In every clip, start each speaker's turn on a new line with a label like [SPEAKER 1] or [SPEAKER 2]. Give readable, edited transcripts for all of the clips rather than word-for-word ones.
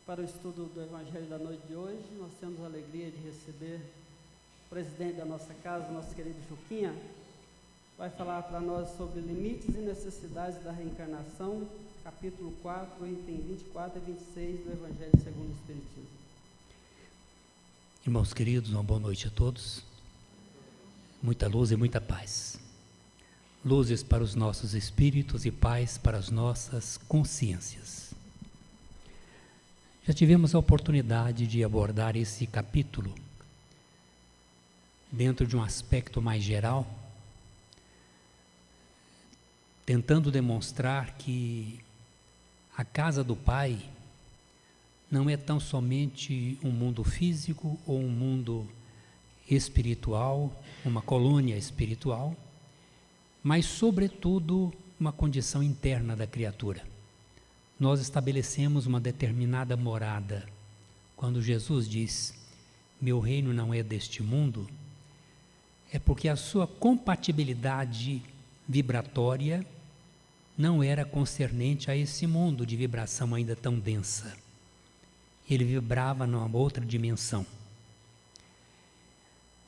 [SPEAKER 1] Para o estudo do Evangelho da noite de hoje, nós temos a alegria de receber o presidente da nossa casa, nosso querido Juquinha, vai falar para nós sobre limites e necessidades da reencarnação, capítulo 4, item 24 e 26 do Evangelho segundo o Espiritismo.
[SPEAKER 2] Irmãos queridos, uma boa noite a todos. Muita luz e muita paz. Luzes para os nossos espíritos e paz para as nossas consciências. Já tivemos a oportunidade de abordar esse capítulo dentro de um aspecto mais geral, tentando demonstrar que a casa do Pai não é tão somente um mundo físico ou um mundo espiritual, uma colônia espiritual, mas, sobretudo, uma condição interna da criatura. Nós estabelecemos uma determinada morada. Quando Jesus diz, meu reino não é deste mundo, é porque a sua compatibilidade vibratória não era concernente a esse mundo de vibração ainda tão densa. Ele vibrava numa outra dimensão.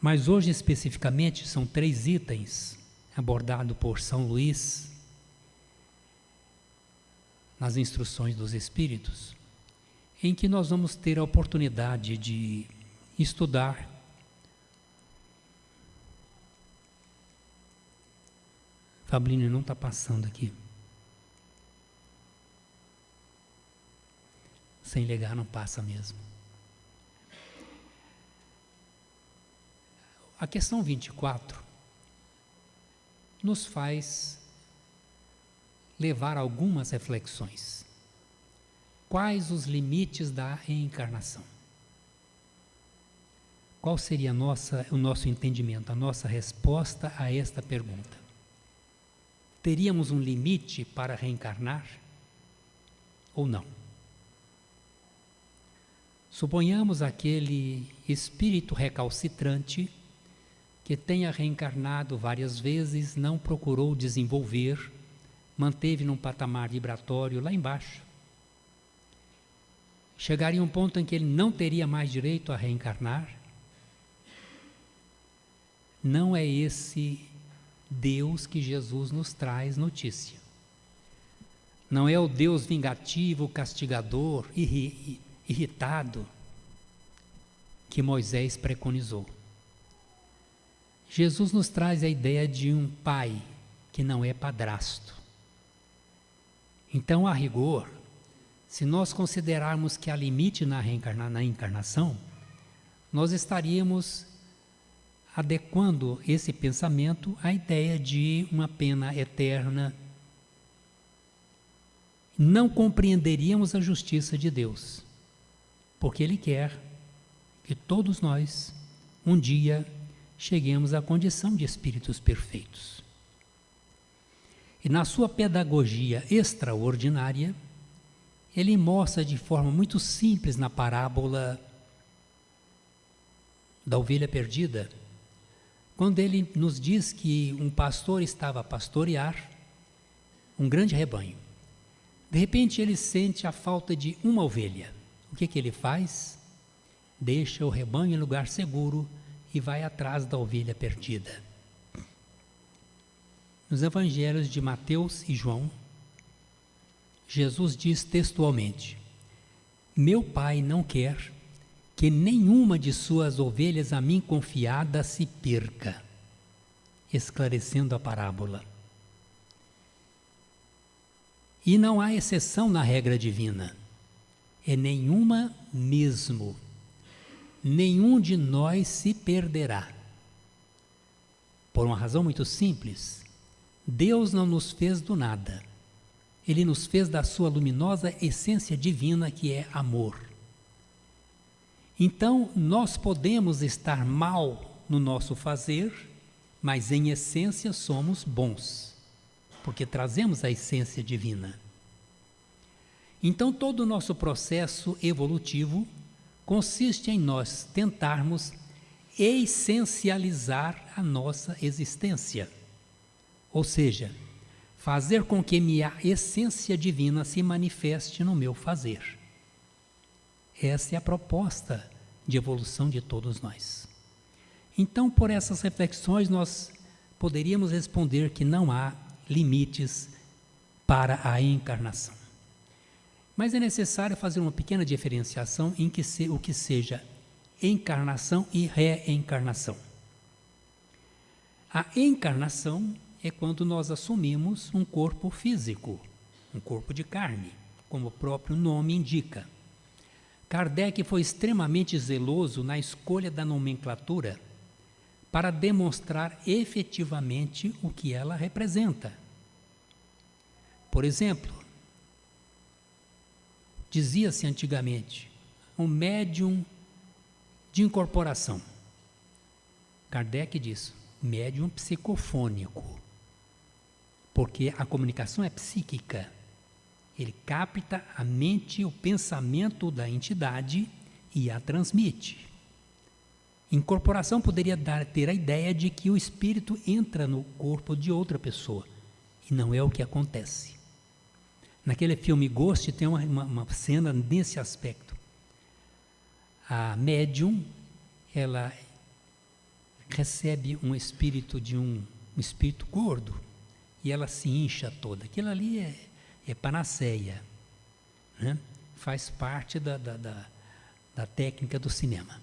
[SPEAKER 2] Mas hoje, especificamente, são 3 itens abordados por São Luís nas instruções dos Espíritos, em que nós vamos ter a oportunidade de estudar Fabrício não está passando aqui. Sem ligar não passa mesmo. A questão 24 nos faz levar algumas reflexões. Quais os limites da reencarnação? Qual seria o nosso entendimento, a nossa resposta a esta pergunta? Teríamos um limite para reencarnar ou não? Suponhamos aquele espírito recalcitrante que tenha reencarnado várias vezes, não procurou desenvolver, manteve num patamar vibratório lá embaixo. Chegaria um ponto em que ele não teria mais direito a reencarnar? Não é esse Deus que Jesus nos traz notícia. Não é o Deus vingativo, castigador, irritado que Moisés preconizou. Jesus nos traz a ideia de um pai que não é padrasto. Então, a rigor, se nós considerarmos que há limite na encarnação, nós estaríamos adequando esse pensamento à ideia de uma pena eterna. Não compreenderíamos a justiça de Deus, porque Ele quer que todos nós, um dia, cheguemos à condição de espíritos perfeitos. E na sua pedagogia extraordinária, ele mostra de forma muito simples na parábola da ovelha perdida, quando ele nos diz que um pastor estava a pastorear um grande rebanho. De repente ele sente a falta de uma ovelha. O que ele faz? Deixa o rebanho em lugar seguro e vai atrás da ovelha perdida. Nos evangelhos de Mateus e João, Jesus diz textualmente, meu Pai não quer que nenhuma de suas ovelhas a mim confiada se perca, esclarecendo a parábola. E não há exceção na regra divina, é nenhuma mesmo. Nenhum de nós se perderá. Por uma razão muito simples, Deus não nos fez do nada. Ele nos fez da sua luminosa essência divina, que é amor. Então, nós podemos estar mal no nosso fazer, mas em essência somos bons, porque trazemos a essência divina. Então, todo o nosso processo evolutivo consiste em nós tentarmos essencializar a nossa existência, ou seja, fazer com que minha essência divina se manifeste no meu fazer. Essa é a proposta de evolução de todos nós. Então, por essas reflexões, nós poderíamos responder que não há limites para a encarnação. Mas é necessário fazer uma pequena diferenciação em o que seja encarnação e reencarnação. A encarnação é quando nós assumimos um corpo físico, um corpo de carne, como o próprio nome indica. Kardec foi extremamente zeloso na escolha da nomenclatura para demonstrar efetivamente o que ela representa. Por exemplo, dizia-se antigamente, um médium de incorporação. Kardec diz, médium psicofônico, porque a comunicação é psíquica. Ele capta a mente, o pensamento da entidade e a transmite. Incorporação poderia ter a ideia de que o espírito entra no corpo de outra pessoa, e não é o que acontece. Naquele filme Ghost tem uma cena nesse aspecto. A médium, ela recebe um espírito de um espírito gordo e ela se incha toda. Aquilo ali é panaceia, né? Faz parte da técnica do cinema,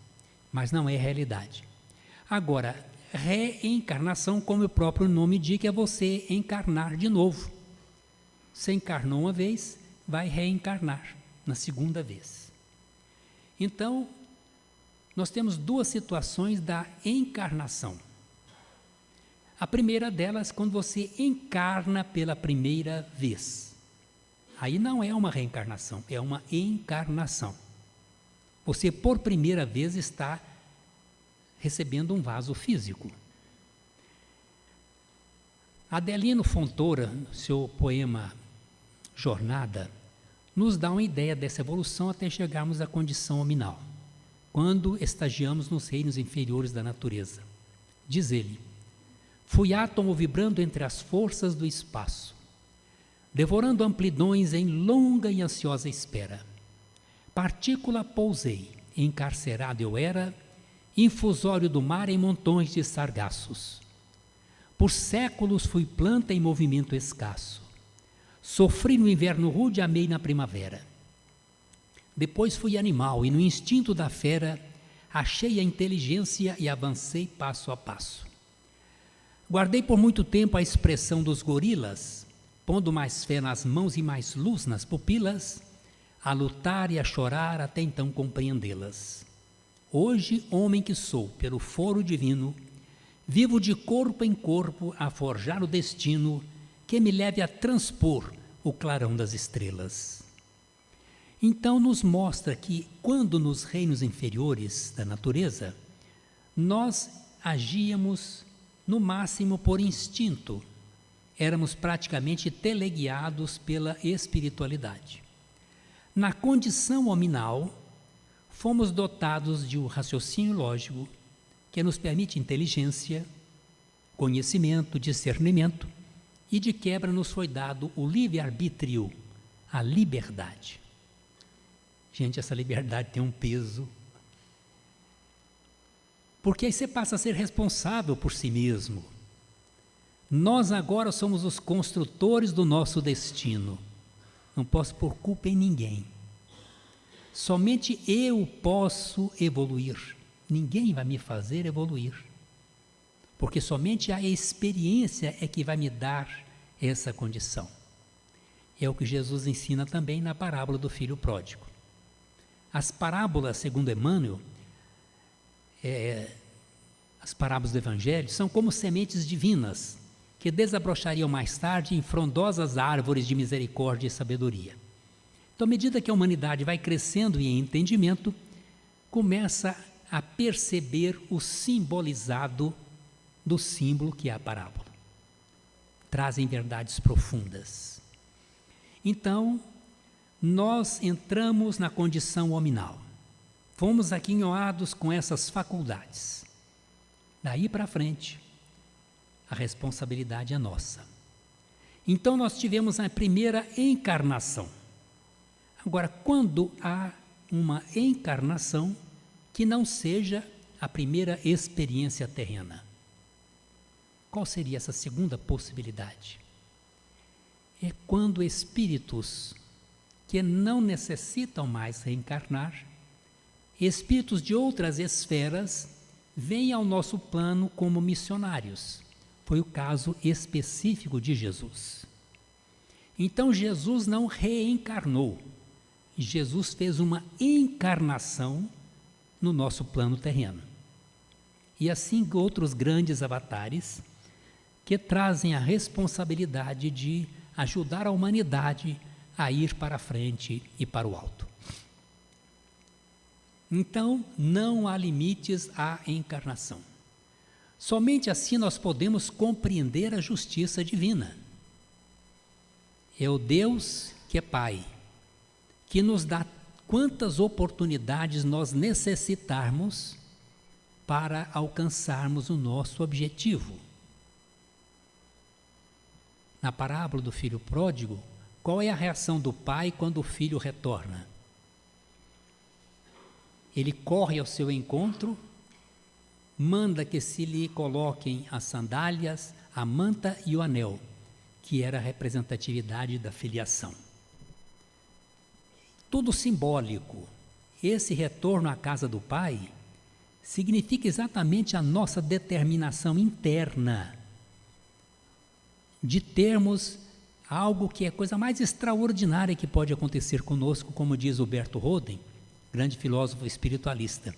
[SPEAKER 2] mas não é realidade. Agora, reencarnação, como o próprio nome indica, é você encarnar de novo. Você encarnou uma vez, vai reencarnar na segunda vez. Então, nós temos duas situações da encarnação. A primeira delas, quando você encarna pela primeira vez. Aí não é uma reencarnação, é uma encarnação. Você, por primeira vez, está recebendo um vaso físico. Adelino Fontoura, no seu poema Jornada, nos dá uma ideia dessa evolução até chegarmos à condição hominal, quando estagiamos nos reinos inferiores da natureza. Diz ele, fui átomo vibrando entre as forças do espaço, devorando amplidões em longa e ansiosa espera. Partícula pousei, encarcerado eu era, infusório do mar em montões de sargaços. Por séculos fui planta em movimento escasso. Sofri no inverno rude, amei na primavera. Depois fui animal e no instinto da fera achei a inteligência e avancei passo a passo. Guardei por muito tempo a expressão dos gorilas, pondo mais fé nas mãos e mais luz nas pupilas, a lutar e a chorar até então compreendê-las. Hoje, homem que sou, pelo foro divino, vivo de corpo em corpo a forjar o destino que me leve a transpor o clarão das estrelas. Então nos mostra que, quando nos reinos inferiores da natureza, nós agíamos no máximo por instinto, éramos praticamente teleguiados pela espiritualidade. Na condição hominal, fomos dotados de um raciocínio lógico que nos permite inteligência, conhecimento, discernimento, e de quebra nos foi dado o livre-arbítrio, a liberdade. Gente, essa liberdade tem um peso, porque aí você passa a ser responsável por si mesmo. Nós agora somos os construtores do nosso destino. Não posso pôr culpa em ninguém. Somente eu posso evoluir. Ninguém vai me fazer evoluir. Porque somente a experiência é que vai me dar essa condição. É o que Jesus ensina também na parábola do filho pródigo. As parábolas, segundo Emmanuel, as parábolas do Evangelho, são como sementes divinas, que desabrochariam mais tarde em frondosas árvores de misericórdia e sabedoria. Então, à medida que a humanidade vai crescendo em entendimento, começa a perceber o simbolizado do símbolo que é a parábola. Trazem verdades profundas. Então, nós entramos na condição hominal. Fomos aquinhoados com essas faculdades. Daí para frente, a responsabilidade é nossa. Então, nós tivemos a primeira encarnação. Agora, quando a uma encarnação que não seja a primeira experiência terrena. Qual seria essa segunda possibilidade? É quando espíritos que não necessitam mais reencarnar, espíritos de outras esferas, vêm ao nosso plano como missionários. Foi o caso específico de Jesus. Então Jesus não reencarnou. Jesus fez uma encarnação no nosso plano terreno. E assim outros grandes avatares que trazem a responsabilidade de ajudar a humanidade a ir para a frente e para o alto. Então, não há limites à encarnação. Somente assim nós podemos compreender a justiça divina. É o Deus que é Pai, que nos dá quantas oportunidades nós necessitarmos para alcançarmos o nosso objetivo. Na parábola do filho pródigo, qual é a reação do pai quando o filho retorna? Ele corre ao seu encontro, manda que se lhe coloquem as sandálias, a manta e o anel, que era a representatividade da filiação. Tudo simbólico. Esse retorno à casa do Pai significa exatamente a nossa determinação interna de termos algo que é a coisa mais extraordinária que pode acontecer conosco, como diz Huberto Roden, grande filósofo espiritualista.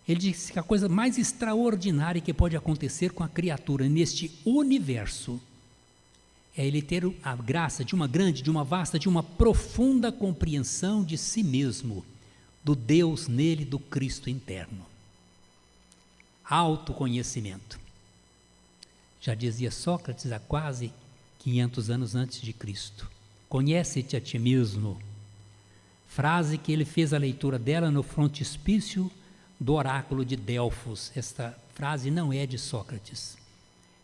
[SPEAKER 2] Ele diz que a coisa mais extraordinária que pode acontecer com a criatura neste universo é ele ter a graça de uma grande, de uma vasta, de uma profunda compreensão de si mesmo, do Deus nele, do Cristo interno. Autoconhecimento. Já dizia Sócrates há quase 500 anos antes de Cristo. Conhece-te a ti mesmo. Frase que ele fez a leitura dela no frontispício do oráculo de Delfos. Esta frase não é de Sócrates,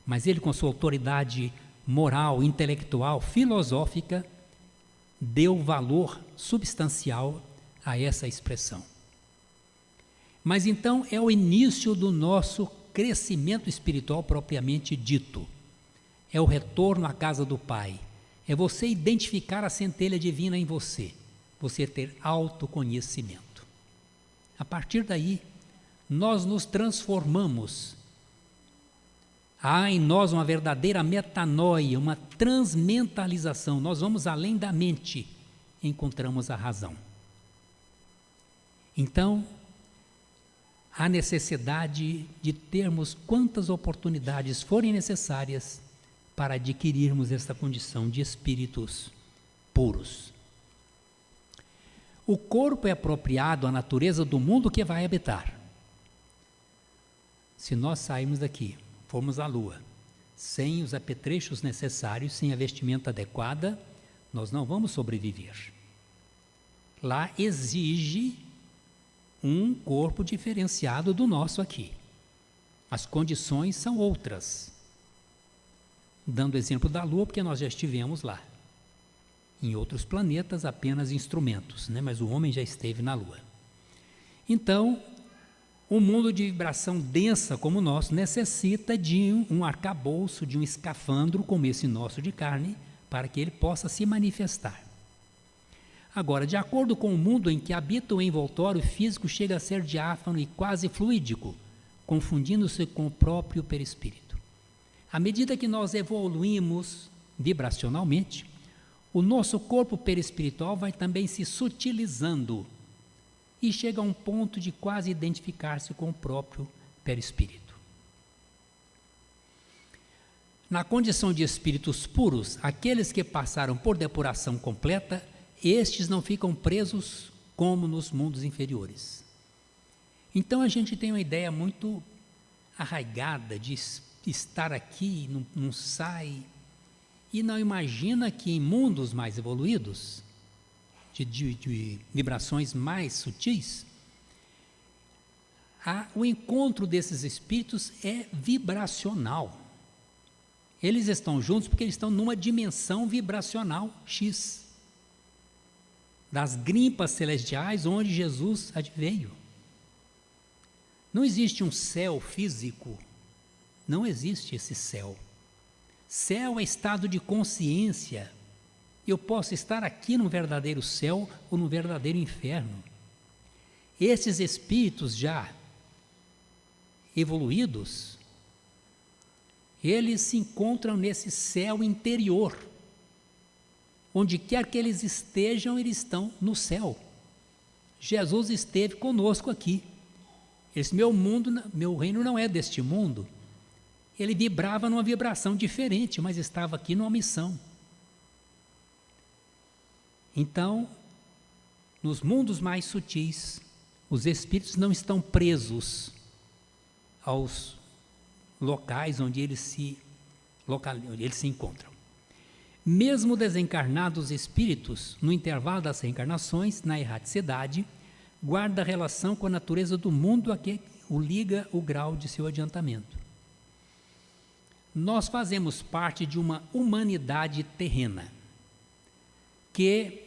[SPEAKER 2] mas ele, com sua autoridade moral, intelectual, filosófica, deu valor substancial a essa expressão. Mas então é o início do nosso crescimento espiritual propriamente dito. É o retorno à casa do Pai. É você identificar a centelha divina em você. Você ter autoconhecimento. A partir daí, nós nos transformamos. Há em nós uma verdadeira metanoia, uma transmentalização. Nós vamos além da mente, encontramos a razão. Então, há necessidade de termos quantas oportunidades forem necessárias para adquirirmos esta condição de espíritos puros. O corpo é apropriado à natureza do mundo que vai habitar. Se nós sairmos daqui, formos à Lua, sem os apetrechos necessários, sem a vestimenta adequada, nós não vamos sobreviver. Lá exige um corpo diferenciado do nosso aqui. As condições são outras. Dando exemplo da Lua, porque nós já estivemos lá. Em outros planetas, apenas instrumentos, né? Mas o homem já esteve na Lua. Então, um mundo de vibração densa como o nosso necessita de um arcabouço, de um escafandro como esse nosso de carne, para que ele possa se manifestar. Agora, de acordo com o mundo em que habita o envoltório físico, chega a ser diáfano e quase fluídico, confundindo-se com o próprio perispírito. À medida que nós evoluímos vibracionalmente, o nosso corpo perispiritual vai também se sutilizando e chega a um ponto de quase identificar-se com o próprio perispírito. Na condição de espíritos puros, aqueles que passaram por depuração completa, estes não ficam presos como nos mundos inferiores. Então a gente tem uma ideia muito arraigada de estar aqui, não sai, e não imagina que em mundos mais evoluídos, de vibrações mais sutis, o encontro desses espíritos é vibracional. Eles estão juntos porque eles estão numa dimensão vibracional X. das grimpas celestiais onde Jesus adveio. Não existe um céu físico, não existe esse céu. Céu é estado de consciência. Eu posso estar aqui no verdadeiro céu ou no verdadeiro inferno. Esses espíritos já evoluídos, eles se encontram nesse céu interior. Onde quer que eles estejam, eles estão no céu. Jesus esteve conosco aqui. Esse meu reino não é deste mundo. Ele vibrava numa vibração diferente, mas estava aqui numa missão. Então, nos mundos mais sutis, os espíritos não estão presos aos locais onde eles se encontram. Mesmo desencarnados espíritos, no intervalo das reencarnações, na erraticidade, guarda relação com a natureza do mundo a que o liga o grau de seu adiantamento. Nós fazemos parte de uma humanidade terrena, que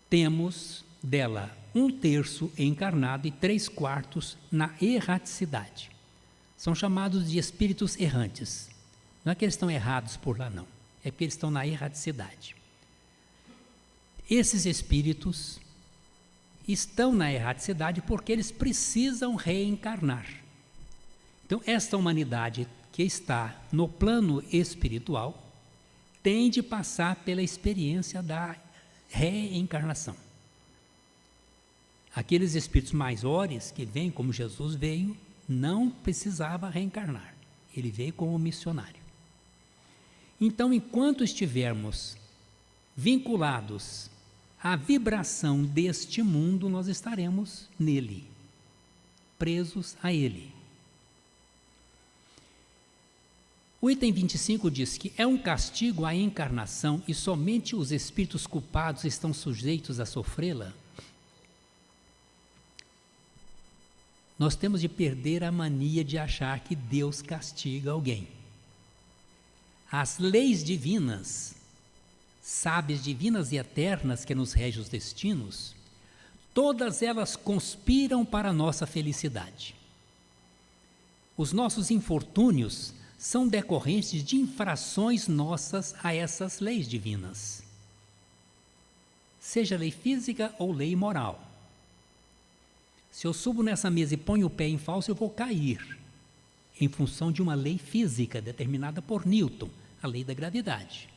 [SPEAKER 2] temos dela 1/3 encarnado e 3/4 na erraticidade. São chamados de espíritos errantes. Não é que eles estão errados por lá, não. É porque eles estão na erraticidade. Esses espíritos estão na erraticidade porque eles precisam reencarnar. Então, esta humanidade que está no plano espiritual tem de passar pela experiência da reencarnação. Aqueles espíritos maiores que vêm como Jesus veio, não precisava reencarnar. Ele veio como missionário. Então, enquanto estivermos vinculados à vibração deste mundo, nós estaremos nele, presos a ele. O item 25 diz que é um castigo a encarnação e somente os espíritos culpados estão sujeitos a sofrê-la. Nós temos de perder a mania de achar que Deus castiga alguém. As leis divinas, sábias divinas e eternas que nos regem os destinos, todas elas conspiram para a nossa felicidade. Os nossos infortúnios são decorrentes de infrações nossas a essas leis divinas, seja lei física ou lei moral. Se eu subo nessa mesa e ponho o pé em falso, eu vou cair, em função de uma lei física determinada por Newton, a lei da gravidade.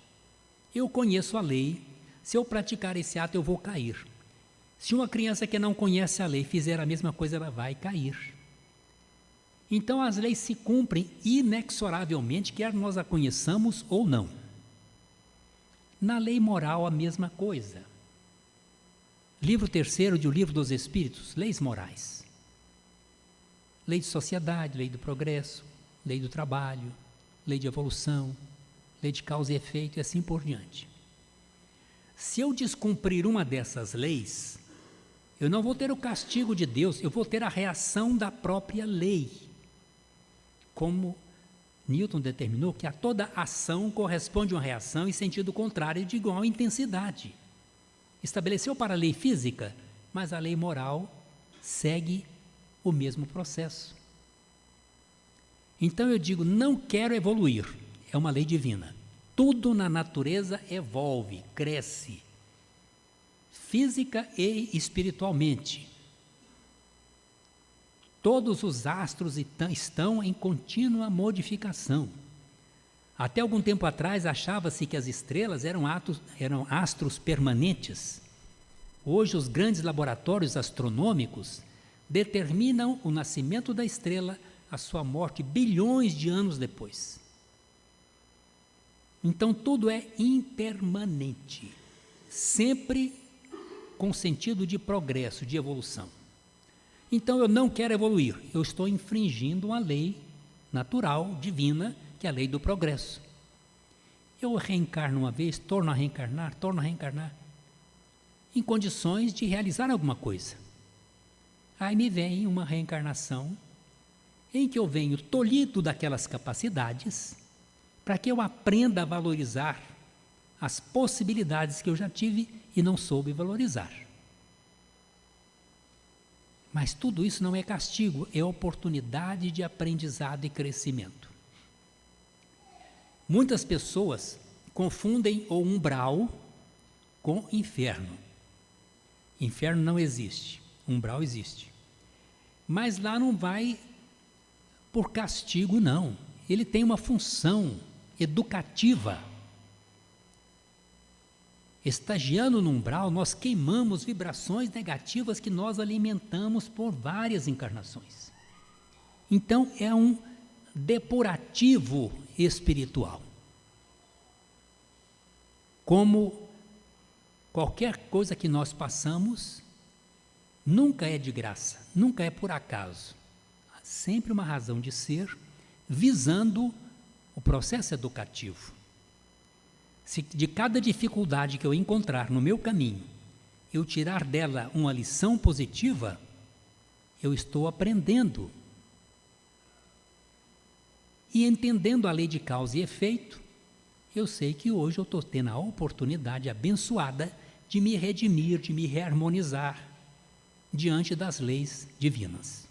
[SPEAKER 2] Eu conheço a lei, se eu praticar esse ato eu vou cair. Se uma criança que não conhece a lei fizer a mesma coisa, ela vai cair. Então as leis se cumprem inexoravelmente, quer nós a conheçamos ou não. Na lei moral a mesma coisa. Livro 3º de O Livro dos Espíritos, leis morais. Lei de sociedade, lei do progresso, lei do trabalho, lei de evolução, lei de causa e efeito e assim por diante. Se eu descumprir uma dessas leis, eu não vou ter o castigo de Deus, eu vou ter a reação da própria lei. Como Newton determinou que a toda ação corresponde uma reação em sentido contrário de igual intensidade. Estabeleceu para a lei física, mas a lei moral segue o mesmo processo. Então eu digo, não quero evoluir, é uma lei divina. Tudo na natureza evolve, cresce, física e espiritualmente. Todos os astros estão em contínua modificação. Até algum tempo atrás achava-se que as estrelas eram astros permanentes. Hoje os grandes laboratórios astronômicos determinam o nascimento da estrela, a sua morte bilhões de anos depois. Então tudo é impermanente, sempre com sentido de progresso, de evolução. Então eu não quero evoluir, eu estou infringindo uma lei natural, divina, que é a lei do progresso. Eu reencarno uma vez, torno a reencarnar, em condições de realizar alguma coisa. Aí me vem uma reencarnação em que eu venho tolhido daquelas capacidades para que eu aprenda a valorizar as possibilidades que eu já tive e não soube valorizar. Mas tudo isso não é castigo, é oportunidade de aprendizado e crescimento. Muitas pessoas confundem o umbral com inferno. Inferno não existe, umbral existe. Mas lá não vai por castigo, não. Ele tem uma função educativa. Estagiando no umbral, nós queimamos vibrações negativas que nós alimentamos por várias encarnações. Então, é um depurativo espiritual. Como qualquer coisa que nós passamos, nunca é de graça, nunca é por acaso. Há sempre uma razão de ser, visando o processo educativo. Se de cada dificuldade que eu encontrar no meu caminho, eu tirar dela uma lição positiva, eu estou aprendendo. E entendendo a lei de causa e efeito, eu sei que hoje eu estou tendo a oportunidade abençoada de me redimir, de me reharmonizar diante das leis divinas.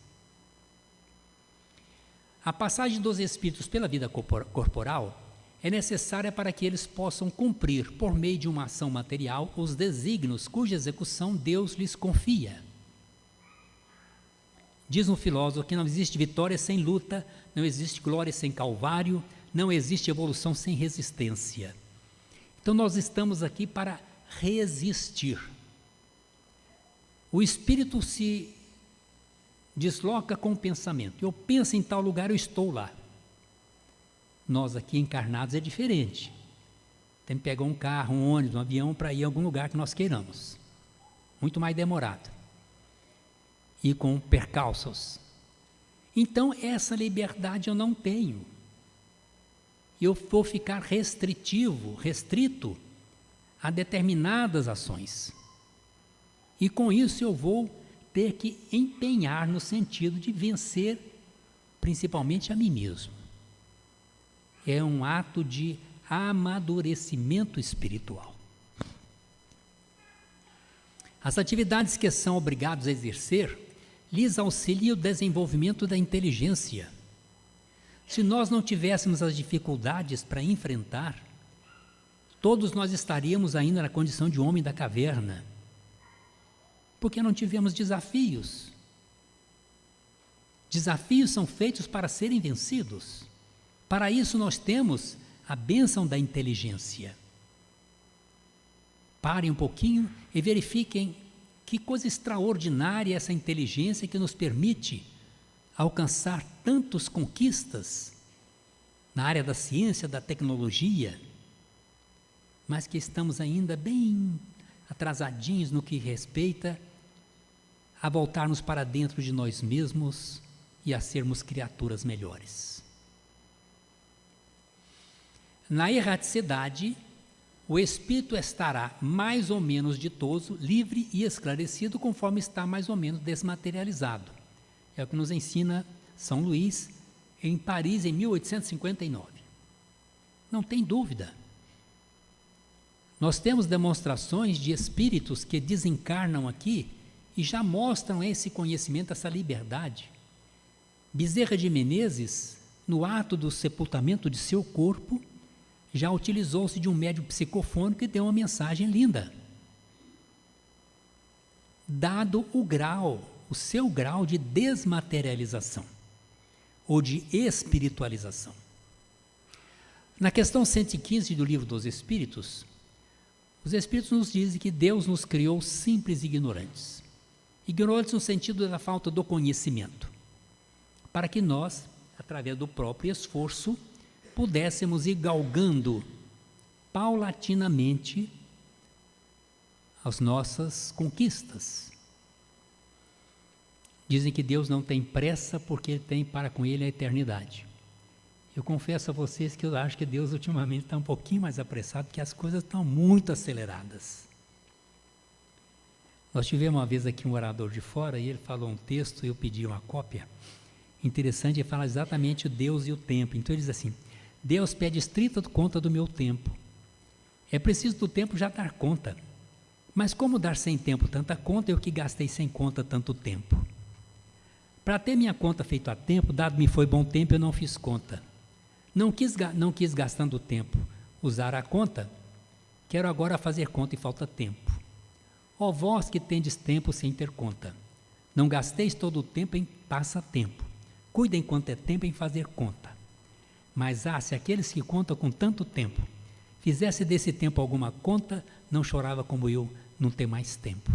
[SPEAKER 2] A passagem dos espíritos pela vida corporal é necessária para que eles possam cumprir, por meio de uma ação material, os desígnios cuja execução Deus lhes confia. Diz um filósofo que não existe vitória sem luta, não existe glória sem calvário, não existe evolução sem resistência. Então nós estamos aqui para resistir. O espírito se desloca com o pensamento. Eu penso em tal lugar, eu estou lá. Nós aqui encarnados é diferente. Tem que pegar um carro, um ônibus, um avião para ir a algum lugar que nós queiramos. Muito mais demorado. E com percalços. Então, essa liberdade eu não tenho. Eu vou ficar restrito a determinadas ações. E com isso eu vou ter que empenhar no sentido de vencer, principalmente a mim mesmo. É um ato de amadurecimento espiritual. As atividades que são obrigados a exercer lhes auxilia o desenvolvimento da inteligência. Se nós não tivéssemos as dificuldades para enfrentar, todos nós estaríamos ainda na condição de homem da caverna, porque não tivemos desafios. Desafios são feitos para serem vencidos. Para isso nós temos a bênção da inteligência. Parem um pouquinho e verifiquem que coisa extraordinária é essa inteligência que nos permite alcançar tantas conquistas na área da ciência, da tecnologia, mas que estamos ainda bem atrasadinhos no que respeita a voltarmos para dentro de nós mesmos e a sermos criaturas melhores. Na erraticidade, o espírito estará mais ou menos ditoso, livre e esclarecido, conforme está mais ou menos desmaterializado. É o que nos ensina São Luís em Paris, em 1859. Não tem dúvida. Nós temos demonstrações de espíritos que desencarnam aqui e já mostram esse conhecimento, essa liberdade. Bezerra de Menezes, no ato do sepultamento de seu corpo, já utilizou-se de um médium psicofônico e deu uma mensagem linda. Dado o grau, o seu grau de desmaterialização ou de espiritualização. Na questão 115 do Livro dos Espíritos, os Espíritos nos dizem que Deus nos criou simples e ignorantes. Ignorantes no sentido da falta do conhecimento, para que nós, através do próprio esforço, pudéssemos ir galgando paulatinamente as nossas conquistas. Dizem que Deus não tem pressa porque Ele tem para com Ele a eternidade. Eu confesso a vocês que eu acho que Deus ultimamente está um pouquinho mais apressado, porque as coisas estão muito aceleradas. Nós tivemos uma vez aqui um orador de fora e ele falou um texto e eu pedi uma cópia. Interessante, ele fala exatamente o Deus e o tempo. Então ele diz assim: Deus pede estrita conta do meu tempo. É preciso do tempo já dar conta. Mas como dar sem tempo tanta conta, eu que gastei sem conta tanto tempo? Para ter minha conta feita a tempo, dado-me foi bom tempo, eu não fiz conta. Não quis gastando tempo usar a conta, quero agora fazer conta e falta tempo. Ó vós que tendes tempo sem ter conta, não gasteis todo o tempo em passatempo. Cuidem enquanto é tempo em fazer conta. Mas se aqueles que contam com tanto tempo fizesse desse tempo alguma conta, não chorava como eu não ter mais tempo.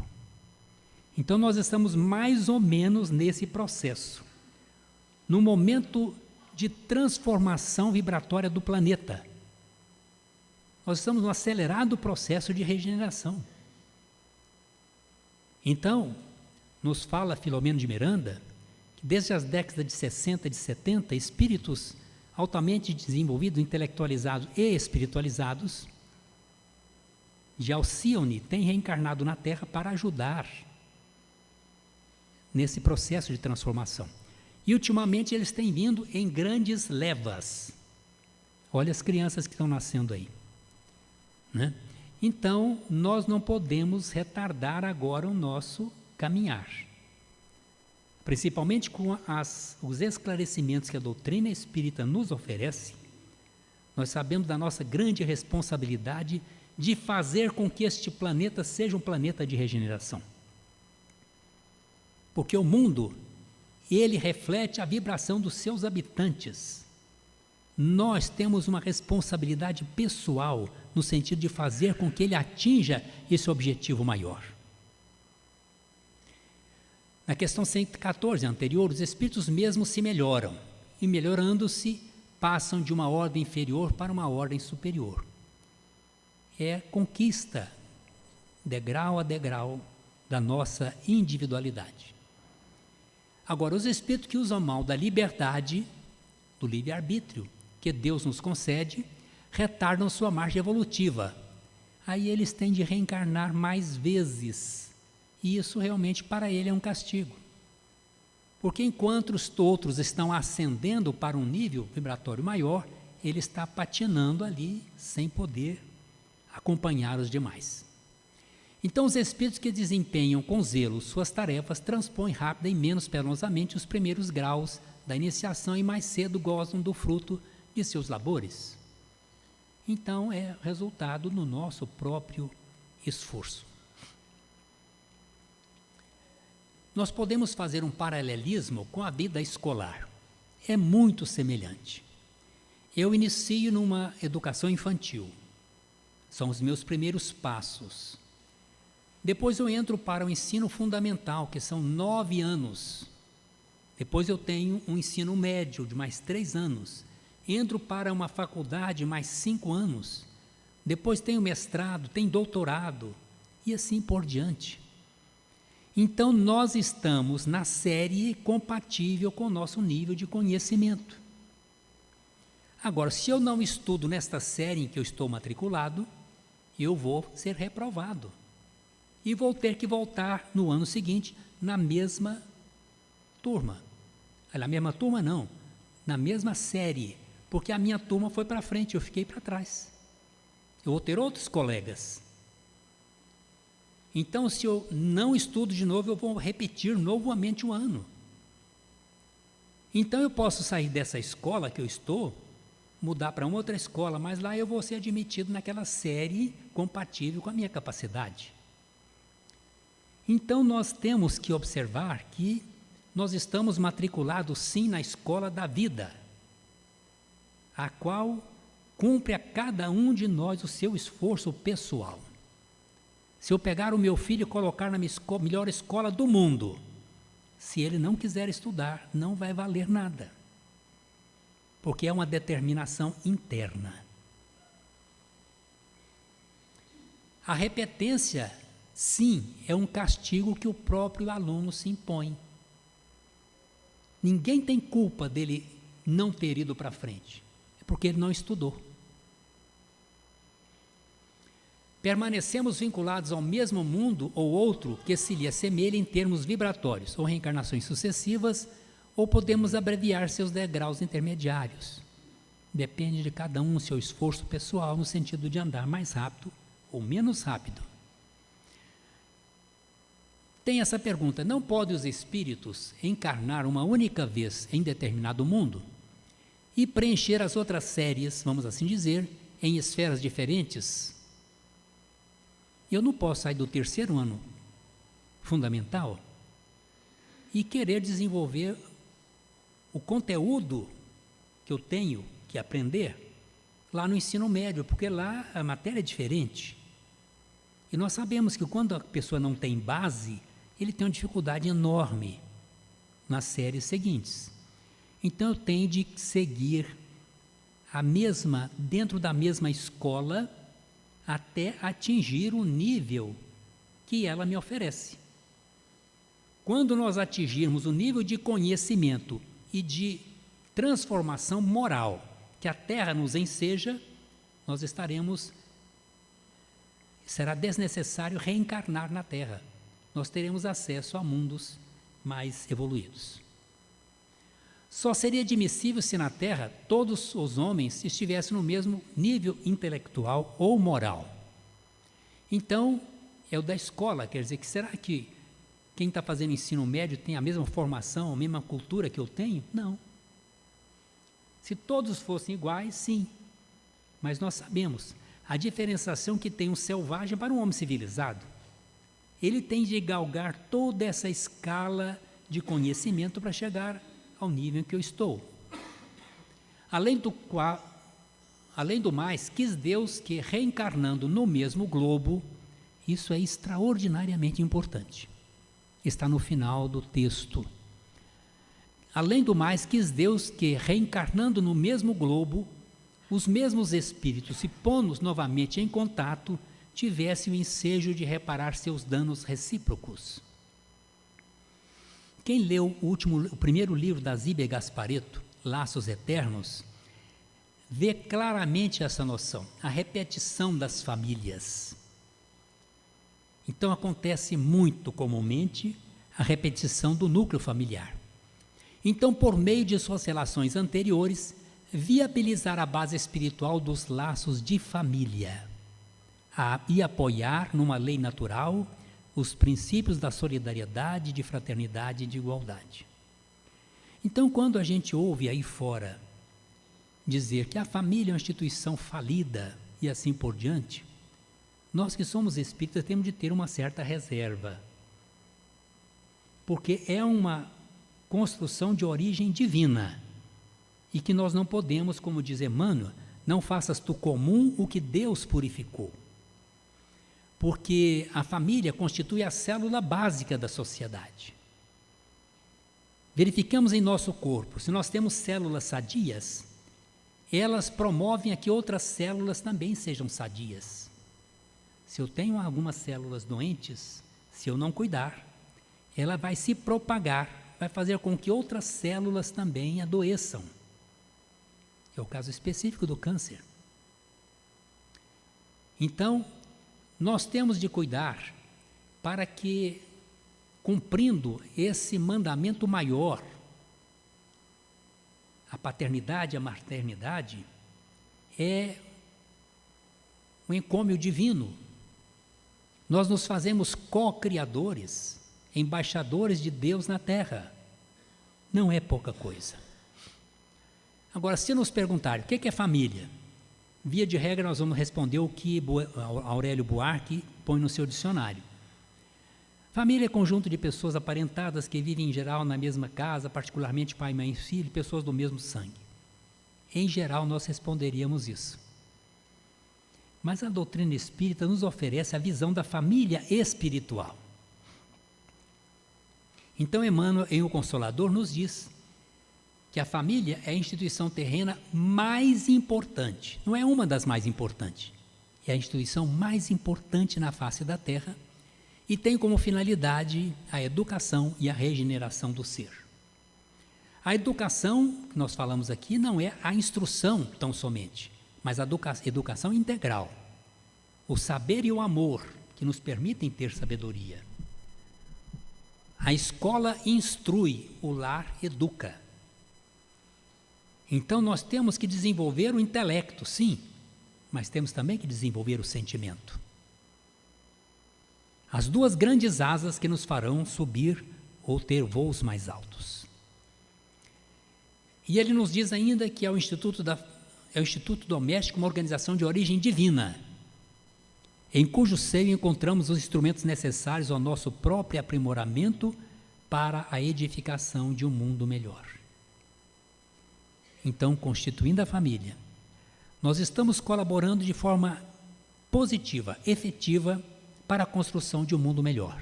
[SPEAKER 2] Então nós estamos mais ou menos nesse processo, no momento de transformação vibratória do planeta. Nós estamos num acelerado processo de regeneração. Então, nos fala Filomeno de Miranda, que desde as décadas de 60 e de 70, espíritos altamente desenvolvidos, intelectualizados e espiritualizados, de Alcione, têm reencarnado na Terra para ajudar nesse processo de transformação. E ultimamente eles têm vindo em grandes levas. Olha as crianças que estão nascendo aí, né? Então, nós não podemos retardar agora o nosso caminhar. Principalmente com os esclarecimentos que a doutrina espírita nos oferece, nós sabemos da nossa grande responsabilidade de fazer com que este planeta seja um planeta de regeneração. Porque o mundo, ele reflete a vibração dos seus habitantes. Nós temos uma responsabilidade pessoal no sentido de fazer com que ele atinja esse objetivo maior. Na questão 114 anterior, os espíritos mesmos se melhoram e, melhorando-se, passam de uma ordem inferior para uma ordem superior. É conquista, degrau a degrau, da nossa individualidade. Agora, os espíritos que usam mal da liberdade, do livre-arbítrio, que Deus nos concede, retardam sua marcha evolutiva. Aí eles têm de reencarnar mais vezes. E isso realmente para ele é um castigo. Porque enquanto os outros estão ascendendo para um nível vibratório maior, ele está patinando ali sem poder acompanhar os demais. Então os espíritos que desempenham com zelo suas tarefas transpõem rápida e menos penosamente os primeiros graus da iniciação e mais cedo gozam do fruto de seus labores. Então é resultado no nosso próprio esforço. Nós podemos fazer um paralelismo com a vida escolar. É muito semelhante. Eu inicio numa educação infantil. São os meus primeiros passos. Depois eu entro para o ensino fundamental, que são 9 anos. Depois eu tenho um ensino médio de mais 3 anos. Entro para uma faculdade mais 5 anos. Depois tenho mestrado, tenho doutorado e assim por diante. Então, nós estamos na série compatível com o nosso nível de conhecimento. Agora, se eu não estudo nesta série em que eu estou matriculado, eu vou ser reprovado. E vou ter que voltar no ano seguinte na mesma turma. Na mesma turma não, na mesma série, porque a minha turma foi para frente, eu fiquei para trás. Eu vou ter outros colegas. Então, se eu não estudo de novo, eu vou repetir novamente o ano. Então, eu posso sair dessa escola que eu estou, mudar para uma outra escola, mas lá eu vou ser admitido naquela série compatível com a minha capacidade. Então, nós temos que observar que nós estamos matriculados, sim, na escola da vida, a qual cumpre a cada um de nós o seu esforço pessoal. Se eu pegar o meu filho e colocar na melhor escola do mundo, se ele não quiser estudar, não vai valer nada. Porque é uma determinação interna. A repetência, sim, é um castigo que o próprio aluno se impõe. Ninguém tem culpa dele não ter ido para frente. É porque ele não estudou. Permanecemos vinculados ao mesmo mundo ou outro que se lhe assemelha em termos vibratórios, ou reencarnações sucessivas, ou podemos abreviar seus degraus intermediários. Depende de cada um o seu esforço pessoal no sentido de andar mais rápido ou menos rápido. Tem essa pergunta: não podem os espíritos encarnar uma única vez em determinado mundo e preencher as outras séries, vamos assim dizer, em esferas diferentes? Eu não posso sair do terceiro ano fundamental e querer desenvolver o conteúdo que eu tenho que aprender lá no ensino médio, porque lá a matéria é diferente. E nós sabemos que quando a pessoa não tem base, ele tem uma dificuldade enorme nas séries seguintes. Então eu tenho de seguir dentro da mesma escola até atingir o nível que ela me oferece. Quando nós atingirmos o nível de conhecimento e de transformação moral que a Terra nos enseja, nós será desnecessário reencarnar na Terra. Nós teremos acesso a mundos mais evoluídos. Só seria admissível se na Terra todos os homens estivessem no mesmo nível intelectual ou moral. Então, é o da escola, quer dizer, que será que quem está fazendo ensino médio tem a mesma formação, a mesma cultura que eu tenho? Não. Se todos fossem iguais, sim. Mas nós sabemos a diferenciação que tem um selvagem para um homem civilizado. Ele tem de galgar toda essa escala de conhecimento para chegar ao nível em que eu estou. Além do mais, quis Deus que, reencarnando no mesmo globo, isso é extraordinariamente importante. Está no final do texto. Além do mais, quis Deus que, reencarnando no mesmo globo, os mesmos espíritos, se pondo novamente em contato, tivessem o ensejo de reparar seus danos recíprocos. Quem leu o primeiro livro da Zíbia Gasparetto, Laços Eternos, vê claramente essa noção, a repetição das famílias. Então acontece muito comumente a repetição do núcleo familiar. Então, por meio de suas relações anteriores, viabilizar a base espiritual dos laços de família e apoiar numa lei natural os princípios da solidariedade, de fraternidade e de igualdade. Então, quando a gente ouve aí fora dizer que a família é uma instituição falida e assim por diante, nós que somos espíritas temos de ter uma certa reserva, porque é uma construção de origem divina e que nós não podemos, como diz Emmanuel, não faças tu comum o que Deus purificou. Porque a família constitui a célula básica da sociedade. Verificamos em nosso corpo, se nós temos células sadias, elas promovem a que outras células também sejam sadias. Se eu tenho algumas células doentes, se eu não cuidar, ela vai se propagar, vai fazer com que outras células também adoeçam. É o caso específico do câncer. Então, nós temos de cuidar para que, cumprindo esse mandamento maior, a paternidade e a maternidade é um encômio divino. Nós nos fazemos co-criadores, embaixadores de Deus na Terra. Não é pouca coisa. Agora, se nos perguntarem o que é família, via de regra nós vamos responder o que Aurélio Buarque põe no seu dicionário. Família é conjunto de pessoas aparentadas que vivem em geral na mesma casa, particularmente pai, mãe e filho, pessoas do mesmo sangue. Em geral nós responderíamos isso. Mas a doutrina espírita nos oferece a visão da família espiritual. Então Emmanuel, em O Consolador, nos diz que a família é a instituição terrena mais importante, não é uma das mais importantes, é a instituição mais importante na face da Terra e tem como finalidade a educação e a regeneração do ser. A educação, que nós falamos aqui, não é a instrução tão somente, mas a educação integral, o saber e o amor que nos permitem ter sabedoria. A escola instrui, o lar educa. Então nós temos que desenvolver o intelecto, sim, mas temos também que desenvolver o sentimento. As duas grandes asas que nos farão subir ou ter voos mais altos. E ele nos diz ainda que é o Instituto Doméstico, uma organização de origem divina, em cujo seio encontramos os instrumentos necessários ao nosso próprio aprimoramento para a edificação de um mundo melhor. Então, constituindo a família, nós estamos colaborando de forma positiva, efetiva, para a construção de um mundo melhor.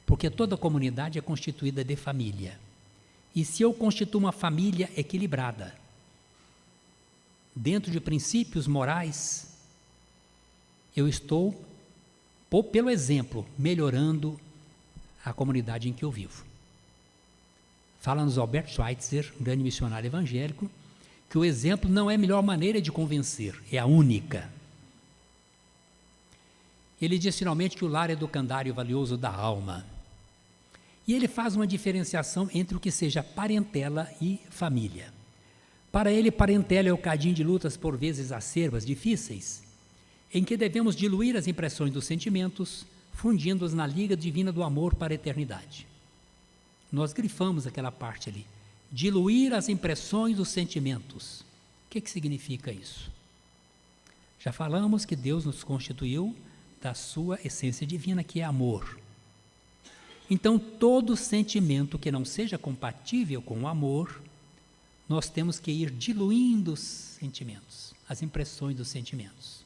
[SPEAKER 2] Porque toda comunidade é constituída de família. E se eu constituo uma família equilibrada, dentro de princípios morais, eu estou, pelo exemplo, melhorando a comunidade em que eu vivo. Fala-nos Albert Schweitzer, um grande missionário evangélico, que o exemplo não é a melhor maneira de convencer, é a única. Ele diz finalmente que o lar é do candário valioso da alma. E ele faz uma diferenciação entre o que seja parentela e família. Para ele, parentela é o cadinho de lutas por vezes acerbas, difíceis, em que devemos diluir as impressões dos sentimentos, fundindo-os na liga divina do amor para a eternidade. Nós grifamos aquela parte ali. Diluir as impressões dos sentimentos. O que significa isso? Já falamos que Deus nos constituiu da sua essência divina, que é amor. Então, todo sentimento que não seja compatível com o amor, nós temos que ir diluindo os sentimentos, as impressões dos sentimentos.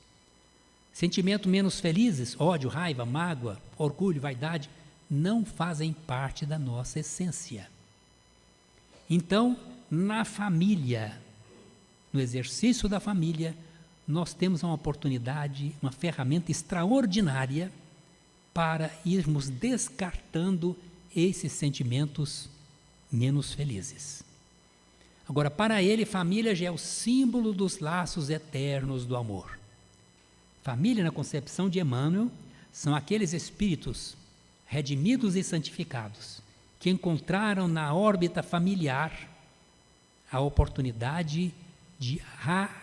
[SPEAKER 2] Sentimentos menos felizes, ódio, raiva, mágoa, orgulho, vaidade, não fazem parte da nossa essência. Então, na família, no exercício da família, nós temos uma oportunidade, uma ferramenta extraordinária para irmos descartando esses sentimentos menos felizes. Agora, para ele, família já é o símbolo dos laços eternos do amor. Família, na concepção de Emmanuel, são aqueles espíritos redimidos e santificados que encontraram na órbita familiar a oportunidade de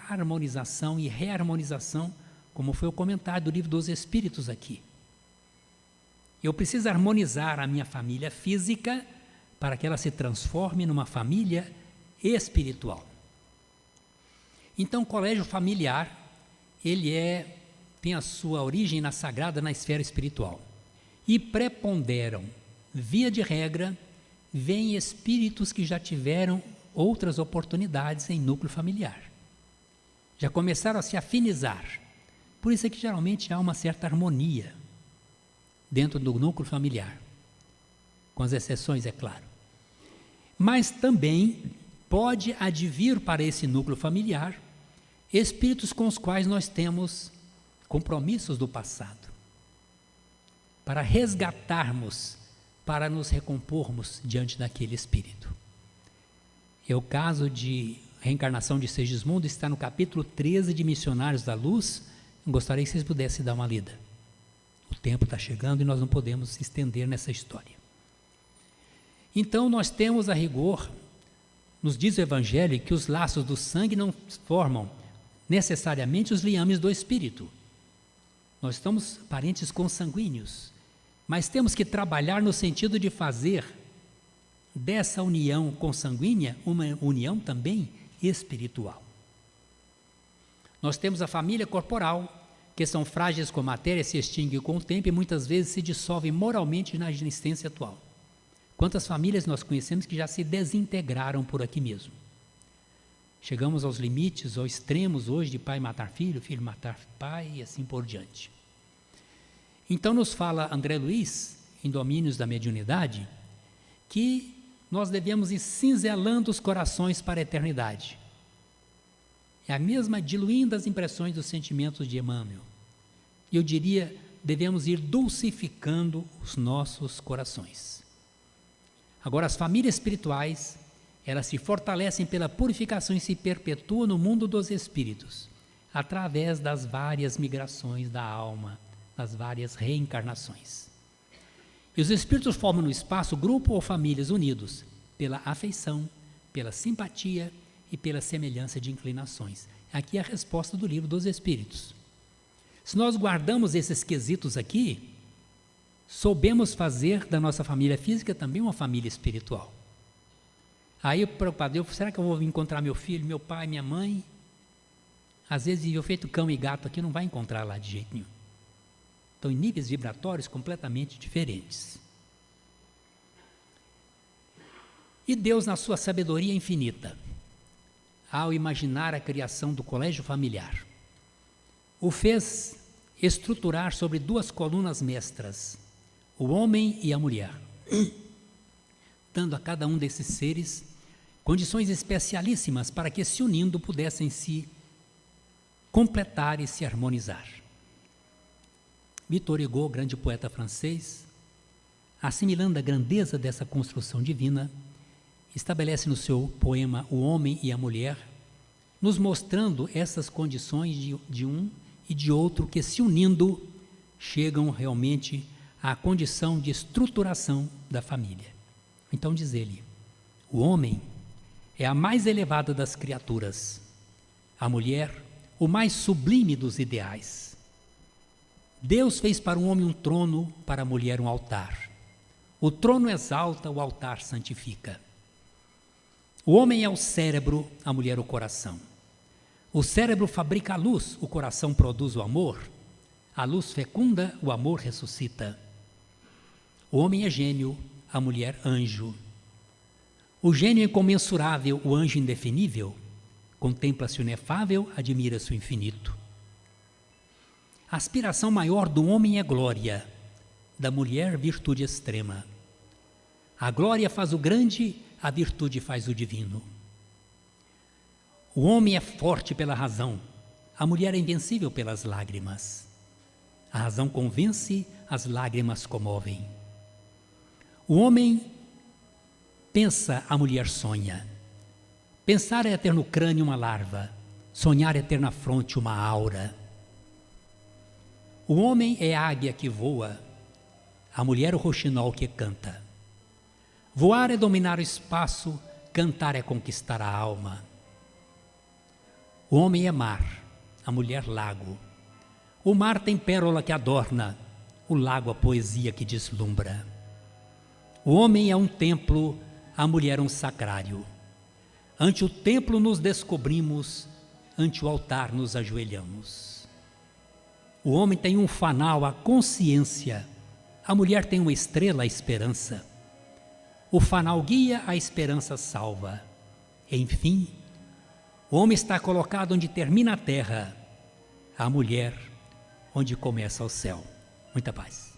[SPEAKER 2] harmonização e reharmonização, como foi o comentário do Livro dos Espíritos aqui. Eu preciso harmonizar a minha família física para que ela se transforme numa família espiritual. Então, o colégio familiar, ele tem a sua origem sagrada na esfera espiritual. E preponderam, via de regra, vêm espíritos que já tiveram outras oportunidades em núcleo familiar. Já começaram a se afinizar. Por isso é que geralmente há uma certa harmonia dentro do núcleo familiar, com as exceções, é claro. Mas também pode advir para esse núcleo familiar espíritos com os quais nós temos compromissos do passado, para resgatarmos, para nos recompormos diante daquele espírito. É o caso de reencarnação de Segismundo, está no capítulo 13 de Missionários da Luz. Eu gostaria que vocês pudessem dar uma lida. O tempo está chegando e nós não podemos se estender nessa história. Então, nós temos a rigor, nos diz o Evangelho, que os laços do sangue não formam necessariamente os liames do espírito. Nós estamos parentes consanguíneos, mas temos que trabalhar no sentido de fazer dessa união consanguínea uma união também espiritual. Nós temos a família corporal, que são frágeis com a matéria, se extinguem com o tempo e muitas vezes se dissolvem moralmente na existência atual. Quantas famílias nós conhecemos que já se desintegraram por aqui mesmo? Chegamos aos limites, aos extremos hoje de pai matar filho, filho matar pai e assim por diante. Então nos fala André Luiz, em Domínios da Mediunidade, que nós devemos ir cinzelando os corações para a eternidade. É a mesma diluindo as impressões dos sentimentos de Emmanuel. Eu diria, devemos ir dulcificando os nossos corações. Agora, as famílias espirituais, elas se fortalecem pela purificação e se perpetuam no mundo dos espíritos, através das várias migrações da alma, das várias reencarnações. E os espíritos formam no espaço grupo ou famílias unidos pela afeição, pela simpatia e pela semelhança de inclinações. Aqui é a resposta do Livro dos Espíritos. Se nós guardamos esses quesitos aqui, soubemos fazer da nossa família física também uma família espiritual. Aí, preocupado, será que eu vou encontrar meu filho, meu pai, minha mãe? Às vezes, eu feito cão e gato aqui, não vai encontrar lá de jeito nenhum. Estão em níveis vibratórios completamente diferentes. E Deus, na sua sabedoria infinita, ao imaginar a criação do colégio familiar, o fez estruturar sobre duas colunas mestras, o homem e a mulher, dando a cada um desses seres condições especialíssimas para que, se unindo, pudessem se completar e se harmonizar. Victor Hugo, grande poeta francês, assimilando a grandeza dessa construção divina, estabelece no seu poema O Homem e a Mulher, nos mostrando essas condições de um e de outro que, se unindo, chegam realmente à condição de estruturação da família. Então diz ele, o homem é a mais elevada das criaturas, a mulher, o mais sublime dos ideais. Deus fez para o homem um trono, para a mulher um altar. O trono exalta, o altar santifica. O homem é o cérebro, a mulher o coração. O cérebro fabrica a luz, o coração produz o amor. A luz fecunda, o amor ressuscita. O homem é gênio, a mulher anjo. O gênio é incomensurável, o anjo indefinível. Contempla-se o inefável, admira-se o infinito. A aspiração maior do homem é glória, da mulher virtude extrema. A glória faz o grande, a virtude faz o divino. O homem é forte pela razão, a mulher é invencível pelas lágrimas. A razão convence, as lágrimas comovem. O homem pensa, a mulher sonha. Pensar é ter no crânio uma larva, sonhar é ter na fronte uma aura. O homem é a águia que voa, a mulher o roxinol que canta. Voar é dominar o espaço, cantar é conquistar a alma. O homem é mar, a mulher lago. O mar tem pérola que adorna, o lago a poesia que deslumbra. O homem é um templo, a mulher um sacrário. Ante o templo nos descobrimos, ante o altar nos ajoelhamos. O homem tem um fanal, a consciência. A mulher tem uma estrela, a esperança. O fanal guia, a esperança salva. Enfim, o homem está colocado onde termina a terra, a mulher onde começa o céu. Muita paz.